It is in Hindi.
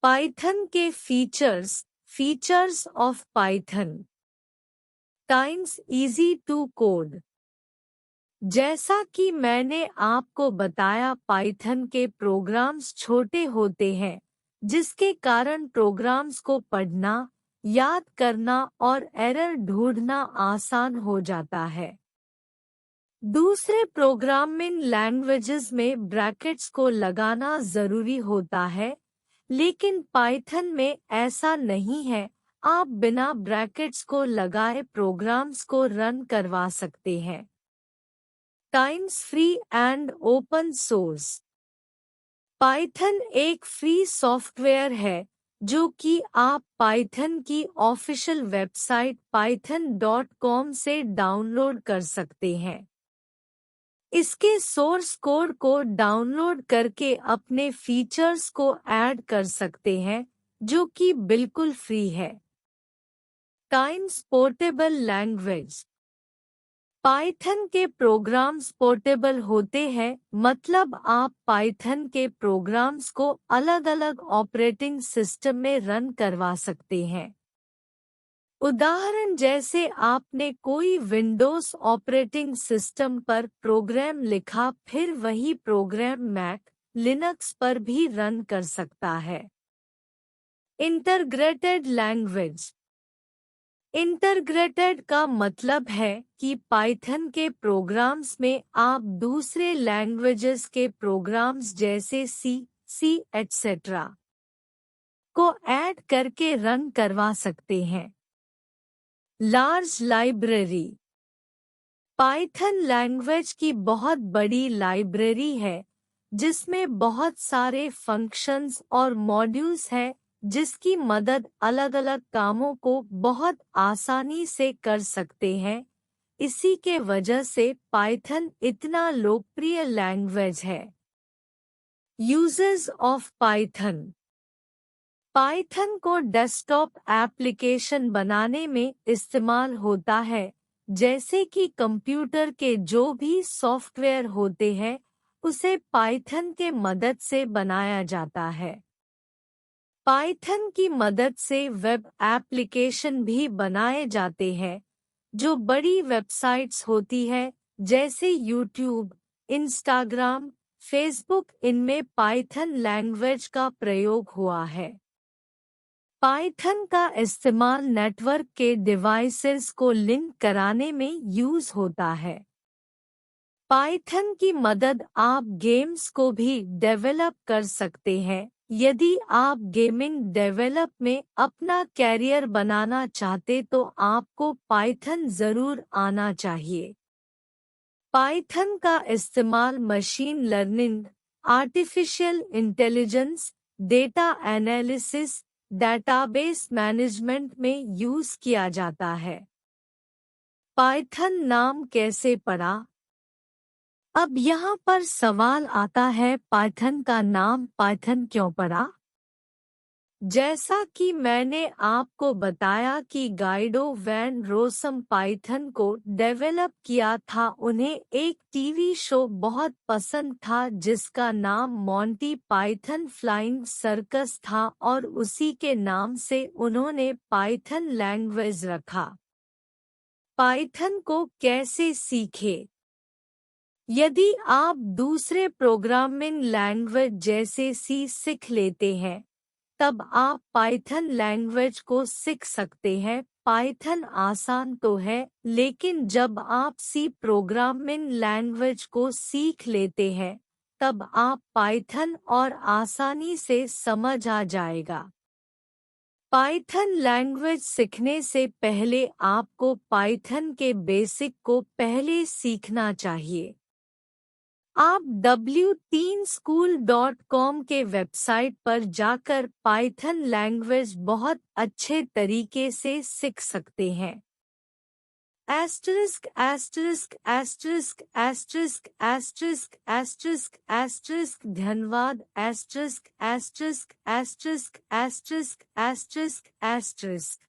पाइथन के फीचर्स ऑफ पाइथन टाइम्स इजी टू कोड। जैसा कि मैंने आपको बताया, पाइथन के प्रोग्राम्स छोटे होते हैं, जिसके कारण प्रोग्राम्स को पढ़ना, याद करना और एरर ढूंढना आसान हो जाता है। दूसरे प्रोग्रामिंग लैंग्वेजेस में ब्रैकेट्स को लगाना जरूरी होता है, लेकिन पाइथन में ऐसा नहीं है। आप बिना ब्रैकेट्स को लगाए प्रोग्राम्स को रन करवा सकते हैं। Times free and open source. Python एक फ्री सॉफ्टवेयर है जो कि आप पाइथन की ऑफिशियल वेबसाइट python.com से डाउनलोड कर सकते हैं। इसके सोर्स कोड को डाउनलोड करके अपने फीचर्स को ऐड कर सकते हैं, जो कि बिल्कुल फ्री है। Times portable language. पाइथन के प्रोग्राम्स पोर्टेबल होते हैं, मतलब आप पाइथन के प्रोग्राम्स को अलग-अलग ऑपरेटिंग सिस्टम में रन करवा सकते हैं। उदाहरण जैसे आपने कोई विंडोज ऑपरेटिंग सिस्टम पर प्रोग्राम लिखा, फिर वही प्रोग्राम मैक, लिनक्स पर भी रन कर सकता है। Integrated language. इंटीग्रेटेड का मतलब है कि पाइथन के प्रोग्राम्स में आप दूसरे लैंग्वेजेस के प्रोग्राम्स जैसे सी एटसेट्रा को ऐड करके रन करवा सकते हैं। Large library. पाइथन लैंग्वेज की बहुत बड़ी लाइब्रेरी है, जिसमें बहुत सारे फंक्शंस और मॉड्यूल्स हैं, जिसकी मदद अलग-अलग कामों को बहुत आसानी से कर सकते हैं। इसी के वजह से पाइथन इतना लोकप्रिय लैंग्वेज है। Uses of Python. पाइथन को डेस्कटॉप एप्लीकेशन बनाने में इस्तेमाल होता है, जैसे कि कंप्यूटर के जो भी सॉफ्टवेयर होते हैं, उसे पाइथन के मदद से बनाया जाता है। पाइथन की मदद से वेब एप्लीकेशन भी बनाए जाते हैं, जो बड़ी वेबसाइट्स होती है, जैसे यूट्यूब, इंस्टाग्राम, फेसबुक। इनमें पाइथन लैंग्वेज का प्रयोग हुआ है। पाइथन का इस्तेमाल नेटवर्क के डिवाइसेस को लिंक कराने में यूज होता है। पाइथन की मदद आप गेम्स को भी डेवलप कर सकते हैं। यदि आप गेमिंग डेवलप में अपना कैरियर बनाना चाहते तो आपको पाइथन जरूर आना चाहिए। पाइथन का इस्तेमाल machine learning, artificial intelligence, data analysis, database management में यूज किया जाता है। पाइथन नाम कैसे पड़ा? अब यहाँ पर सवाल आता है, पाइथन का नाम पाइथन क्यों पड़ा? जैसा कि मैंने आपको बताया कि गाइडो वैन रोसम पाइथन को डेवलप किया था। उन्हें एक टीवी शो बहुत पसंद था जिसका नाम मॉन्टी पाइथन फ्लाइंग सर्कस था, और उसी के नाम से उन्होंने पाइथन लैंग्वेज रखा। पाइथन को कैसे सीखे? यदि आप दूसरे प्रोग्रामिंग लैंग्वेज जैसे सी सीख लेते हैं, तब आप पाइथन लैंग्वेज को सीख सकते हैं। पाइथन आसान तो है, लेकिन जब आप सी प्रोग्रामिंग लैंग्वेज को सीख लेते हैं, तब आप पाइथन और आसानी से समझ आ जाएगा। पाइथन लैंग्वेज सीखने से पहले आपको पाइथन के बेसिक को पहले सीखना चाहिए। आप w3school.com के वेबसाइट पर जाकर पाइथन लैंग्वेज बहुत अच्छे तरीके से सीख सकते हैं। Asterisk asterisk asterisk asterisk asterisk asterisk asterisk धन्यवाद asterisk asterisk asterisk asterisk asterisk asterisk